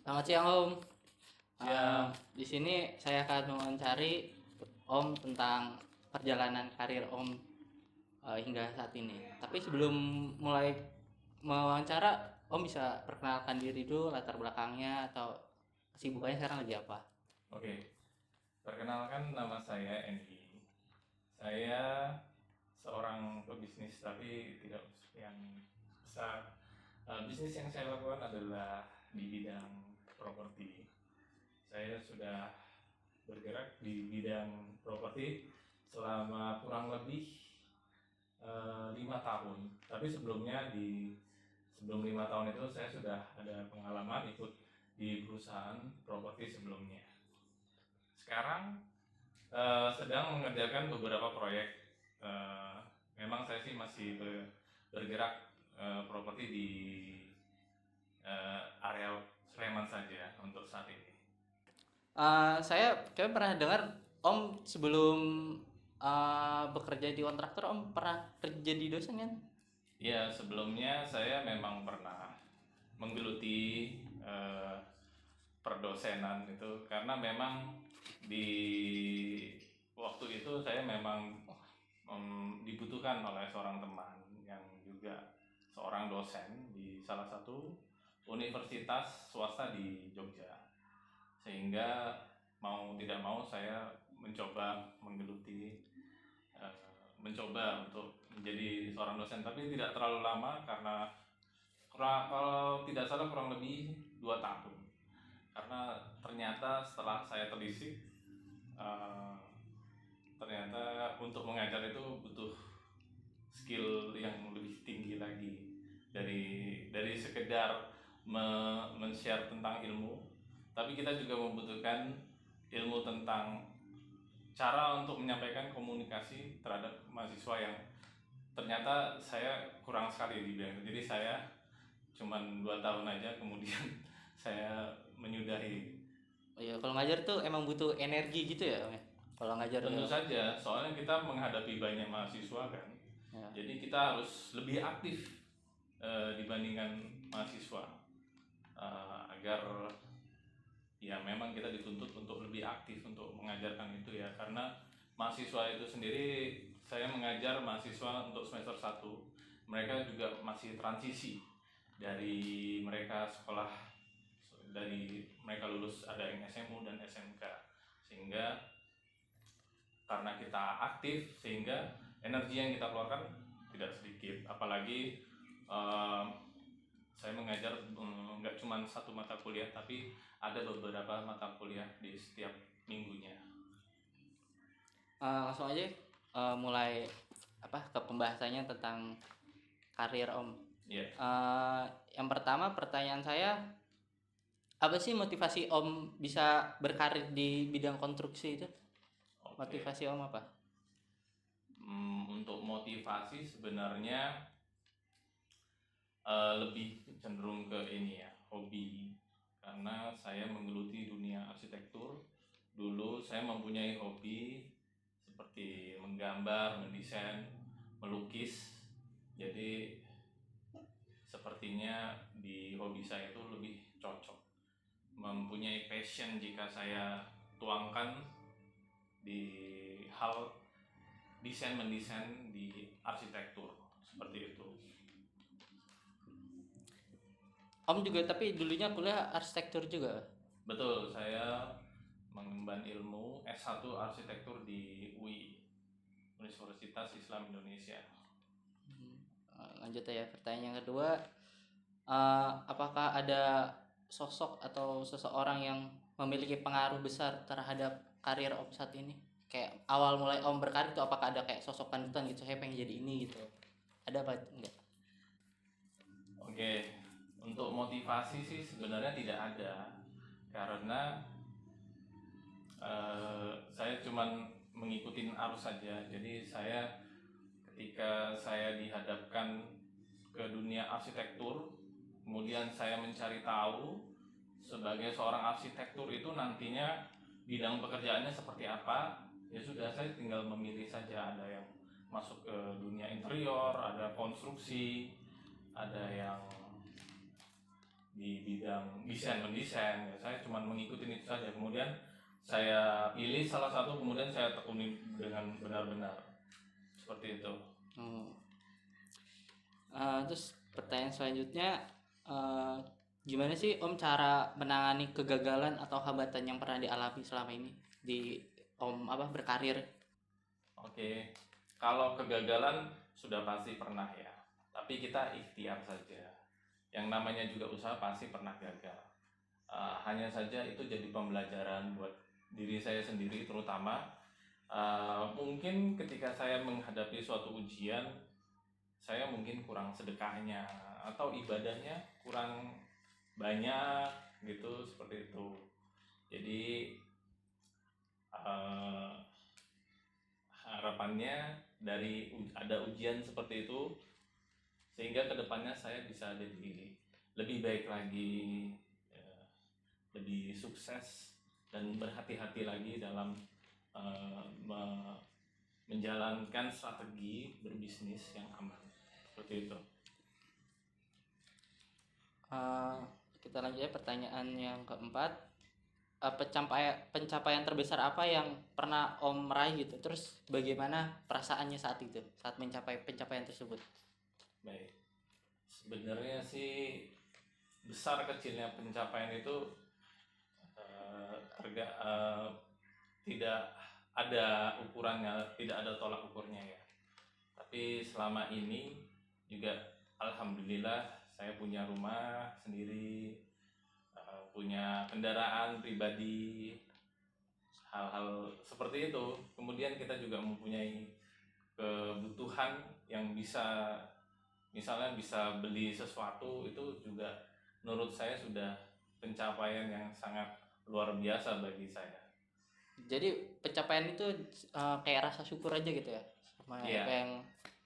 Selamat siang Om. Siap. Di sini saya akan mewawancari Om tentang perjalanan karir Om hingga saat ini. Tapi sebelum mulai mewawancara, Om bisa perkenalkan diri dulu, latar belakangnya atau kesibukannya sekarang lagi apa? Oke, perkenalkan nama saya Endi. Saya seorang pebisnis tapi tidak yang besar. Bisnis yang saya lakukan adalah di bidang properti. Saya sudah bergerak di bidang properti selama kurang lebih 5 tahun. Tapi sebelum 5 tahun itu saya sudah ada pengalaman ikut di perusahaan properti sebelumnya. Sekarang sedang mengerjakan beberapa proyek. Eh, Memang saya sih masih bergerak properti di area Sleman saja untuk saat ini. Saya kayaknya pernah dengar Om sebelum bekerja di kontraktor, Om pernah kerja di dosen kan? Ya, sebelumnya saya memang pernah menggeluti perdosenan itu karena memang di waktu itu saya memang dibutuhkan oleh seorang teman yang juga seorang dosen di salah satu universitas swasta di Jogja, sehingga mau tidak mau saya mencoba menggeluti mencoba untuk menjadi seorang dosen, tapi tidak terlalu lama karena kalau tidak salah kurang lebih 2 tahun, karena ternyata setelah saya telisik eh, ternyata untuk mengajar itu butuh skill yang lebih tinggi lagi dari sekedar men-share tentang ilmu, tapi kita juga membutuhkan ilmu tentang cara untuk menyampaikan komunikasi terhadap mahasiswa yang ternyata saya kurang sekali di bidang itu. Jadi saya cuman 2 tahun aja kemudian saya menyudahi. Oh iya, kalau ngajar tuh emang butuh energi gitu ya Om ya? Kalau ngajar Tentu tuh. saja, soalnya kita menghadapi banyak mahasiswa kan, Ya. jadi kita harus lebih aktif dibandingkan mahasiswa, agar ya memang kita dituntut untuk lebih aktif untuk mengajarkan itu ya, karena mahasiswa itu sendiri, saya mengajar mahasiswa untuk semester 1, mereka juga masih transisi dari mereka sekolah, dari mereka lulus ada yang SMU dan SMK, sehingga karena kita aktif sehingga energi yang kita keluarkan tidak sedikit. Apalagi eh, saya mengajar nggak cuma satu mata kuliah, tapi ada beberapa mata kuliah di setiap minggunya. Langsung aja mulai apa ke pembahasannya tentang karir Om. Ya, Yang pertama pertanyaan saya, apa sih motivasi Om bisa berkarir di bidang konstruksi itu? oke. Motivasi Om apa? Untuk motivasi sebenarnya lebih cenderung ke ini ya, hobi. Karena saya menggeluti dunia arsitektur. Dulu saya mempunyai hobi seperti menggambar, mendesain, melukis. Jadi sepertinya di hobi saya itu lebih cocok. Mempunyai passion jika saya tuangkan di hal desain mendesain di arsitektur seperti itu. Om juga tapi dulunya kuliah arsitektur juga. Betul, saya mengemban ilmu S1 arsitektur di UI, Universitas Islam Indonesia. Lanjut ya pertanyaan yang kedua, apakah ada sosok atau seseorang yang memiliki pengaruh besar terhadap karir Om saat ini? Kayak awal mulai Om berkarir itu apakah ada kayak sosok panutan gitu, saya pengen jadi ini gitu. Ada apa enggak? Oke, untuk motivasi sih sebenarnya tidak ada, karena saya cuman mengikuti arus saja. Jadi ketika saya dihadapkan ke dunia arsitektur, kemudian saya mencari tahu sebagai seorang arsitektur itu nantinya bidang pekerjaannya seperti apa, ya sudah, saya tinggal memilih saja. Ada yang masuk ke dunia interior, ada konstruksi, ada yang di bidang desain mendesain ya. Saya cuma mengikuti itu saja, kemudian saya pilih salah satu, kemudian saya tekuni dengan benar-benar seperti itu. Terus pertanyaan selanjutnya, gimana sih Om cara menangani kegagalan atau hambatan yang pernah dialami selama ini di Om berkarir? Oke, kalau kegagalan sudah pasti pernah ya, tapi kita ikhtiar saja. Yang namanya juga usaha pasti pernah gagal. Hanya saja itu jadi pembelajaran buat diri saya sendiri, terutama mungkin ketika saya menghadapi suatu ujian, saya mungkin kurang sedekahnya atau ibadahnya kurang banyak gitu, seperti itu. Jadi harapannya dari ada ujian seperti itu sehingga kedepannya saya bisa lebih baik lagi, lebih sukses dan berhati-hati lagi dalam menjalankan strategi berbisnis yang aman, seperti itu. Kita lanjut ya, pertanyaan yang keempat. Pencapaian terbesar apa yang pernah Om raih gitu, terus bagaimana perasaannya saat itu saat mencapai pencapaian tersebut? Baik, sebenarnya sih besar kecilnya pencapaian itu tidak ada ukurannya, tidak ada tolak ukurnya ya. Tapi selama ini juga alhamdulillah saya punya rumah sendiri, punya kendaraan pribadi, hal-hal seperti itu. Kemudian kita juga mempunyai kebutuhan yang bisa, misalnya bisa beli sesuatu, itu juga menurut saya sudah pencapaian yang sangat luar biasa bagi saya. Jadi pencapaian itu kayak rasa syukur aja gitu ya, sama Iya. apa yang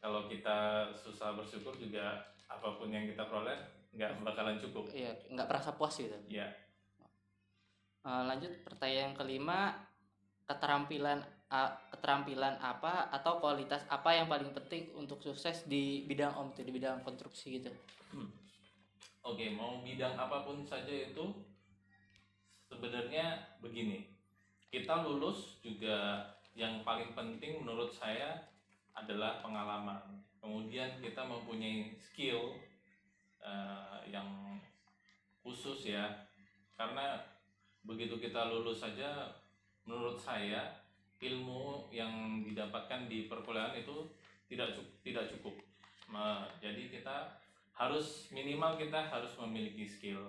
Kalau kita susah bersyukur juga apapun yang kita peroleh nggak bakalan cukup. iya, nggak merasa puas gitu. Iya. Lanjut pertanyaan yang kelima, keterampilan apa atau kualitas apa yang paling penting untuk sukses di bidang Om tuh, di bidang konstruksi gitu? Oke, mau bidang apapun saja itu sebenarnya begini, kita lulus juga yang paling penting menurut saya adalah pengalaman. Kemudian kita mempunyai skill yang khusus ya, karena begitu kita lulus saja, menurut saya ilmu yang didapatkan di perkuliahan itu tidak cukup. Jadi kita harus minimal kita harus memiliki skill,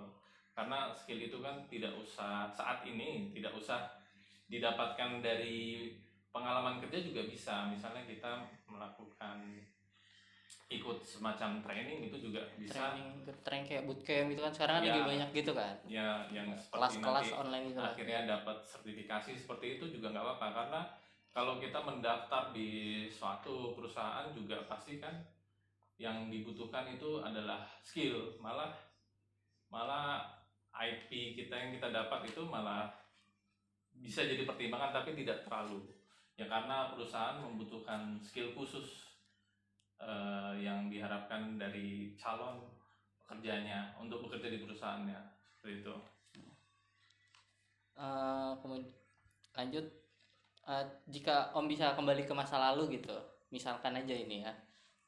karena skill itu kan tidak usah saat ini, tidak usah didapatkan dari pengalaman kerja juga bisa. Misalnya kita melakukan ikut semacam training itu juga bisa. Training kayak bootcamp gitu kan sekarang kan Ya. lagi banyak gitu kan. Ya, yang seperti Kelas-kelas nanti online gitu lah. akhirnya dapat sertifikasi seperti itu juga nggak apa-apa, karena kalau kita mendaftar di suatu perusahaan juga pasti kan yang dibutuhkan itu adalah skill, malah IP kita yang kita dapat itu malah bisa jadi pertimbangan, tapi tidak terlalu ya, karena perusahaan membutuhkan skill khusus yang diharapkan dari calon pekerjanya untuk bekerja di perusahaannya, seperti itu. Kemudian lanjut, jika Om bisa kembali ke masa lalu gitu, misalkan aja ini ya,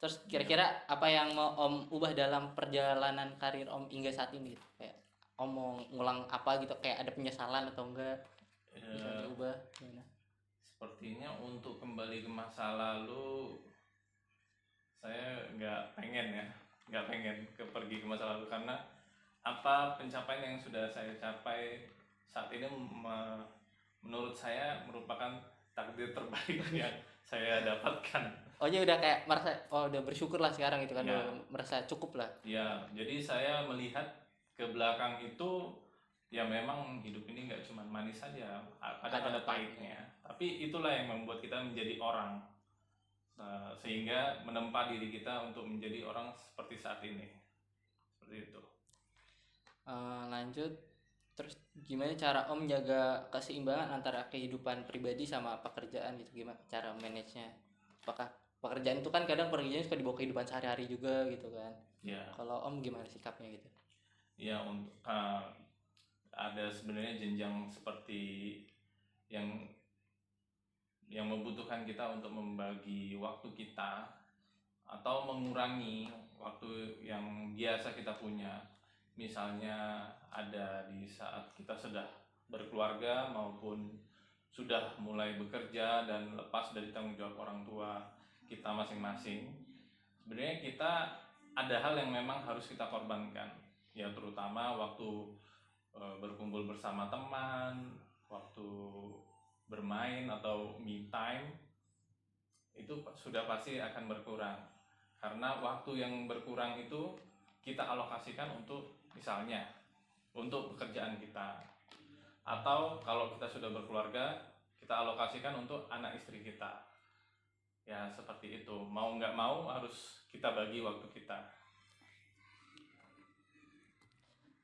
terus kira-kira apa yang mau Om ubah dalam perjalanan karir Om hingga saat ini gitu? Kayak Om mau ngulang apa gitu, kayak ada penyesalan atau enggak, bisa diubah gimana? Sepertinya untuk kembali ke masa lalu saya nggak pengen pergi ke masa lalu, karena apa pencapaian yang sudah saya capai saat ini menurut saya merupakan takdir terbaik yang saya dapatkan. Oh ya udah kayak merasa udah bersyukur lah sekarang gitu kan, Ya. udah merasa cukup lah. Ya, jadi saya melihat ke belakang itu ya, memang hidup ini nggak cuma manis saja, ada pahitnya. Tapi itulah yang membuat kita menjadi orang, sehingga menempa diri kita untuk menjadi orang seperti saat ini, seperti itu. Lanjut, terus gimana cara Om jaga keseimbangan antara kehidupan pribadi sama pekerjaan gitu, gimana cara manage-nya? Apakah pekerjaan itu kan kadang pekerjaan suka dibawa kehidupan sehari-hari juga gitu kan? Ya. Kalau Om gimana sikapnya gitu? Ya, untuk ada sebenarnya jenjang seperti yang membutuhkan kita untuk membagi waktu kita atau mengurangi waktu yang biasa kita punya. Misalnya ada di saat kita sudah berkeluarga maupun sudah mulai bekerja dan lepas dari tanggung jawab orang tua kita masing-masing. Sebenarnya kita ada hal yang memang harus kita korbankan, ya terutama waktu berkumpul bersama teman, waktu bermain atau me time itu sudah pasti akan berkurang, karena waktu yang berkurang itu kita alokasikan untuk misalnya untuk pekerjaan kita, atau kalau kita sudah berkeluarga kita alokasikan untuk anak istri kita. Ya seperti itu, mau nggak mau harus kita bagi waktu kita.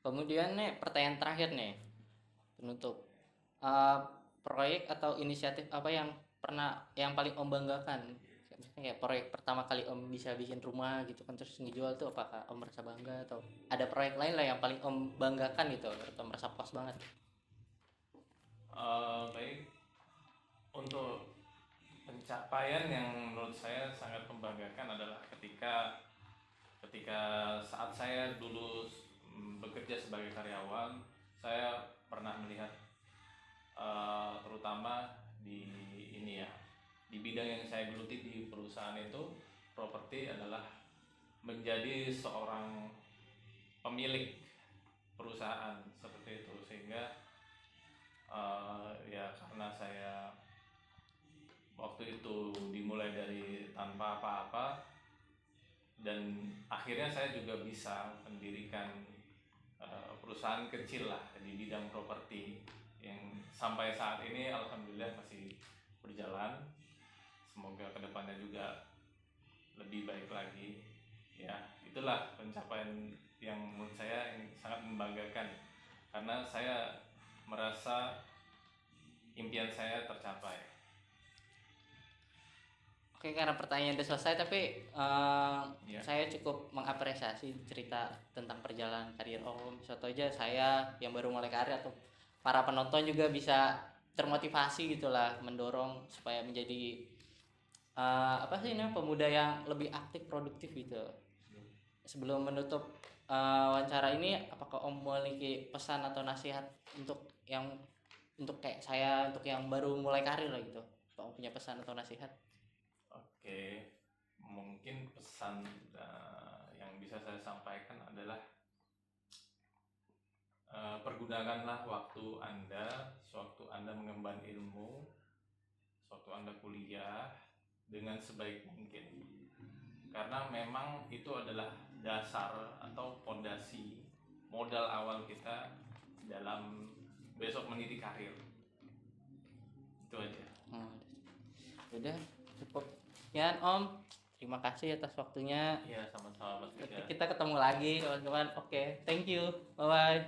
Kemudian nih pertanyaan terakhir nih penutup. Eh, proyek atau inisiatif apa yang paling Om banggakan? Misalnya kayak proyek pertama kali Om bisa bikin rumah gitu kan terus ngejual tuh, apakah Om merasa bangga atau ada proyek lain lah yang paling Om banggakan gitu atau merasa puas banget? Baik, untuk pencapaian yang menurut saya sangat membanggakan adalah ketika saat saya dulu bekerja sebagai karyawan, saya pernah melihat terutama di ini ya, di bidang yang saya geluti di perusahaan itu, properti adalah menjadi seorang pemilik perusahaan seperti itu, sehingga ya karena saya waktu itu dimulai dari tanpa apa-apa dan akhirnya saya juga bisa mendirikan perusahaan kecil lah di bidang properti yang sampai saat ini alhamdulillah masih berjalan. Semoga kedepannya juga lebih baik lagi. Ya, itulah pencapaian yang menurut saya yang sangat membanggakan, karena saya merasa impian saya tercapai. Oke, karena pertanyaan udah selesai, tapi Ya. saya cukup mengapresiasi cerita tentang perjalanan karir Om. Suatu aja saya yang baru mulai karir atau para penonton juga bisa termotivasi gitulah, mendorong supaya menjadi apa sih ini pemuda yang lebih aktif produktif gitu. Sebelum menutup wawancara ini, apakah Om memiliki pesan atau nasihat untuk kayak saya, untuk yang baru mulai karir lah gitu? Apa Om punya pesan atau nasihat? Oke, mungkin pesan yang bisa saya sampaikan adalah pergunakanlah waktu Anda sewaktu Anda mengemban ilmu, sewaktu Anda kuliah dengan sebaik mungkin, karena memang itu adalah dasar atau fondasi modal awal kita dalam besok meniti karir. Itu aja. Udah cukup ya Om, terima kasih atas waktunya. Iya, sama-sama Mas Vika. Kita ketemu lagi teman-teman. Oke, thank you, bye bye.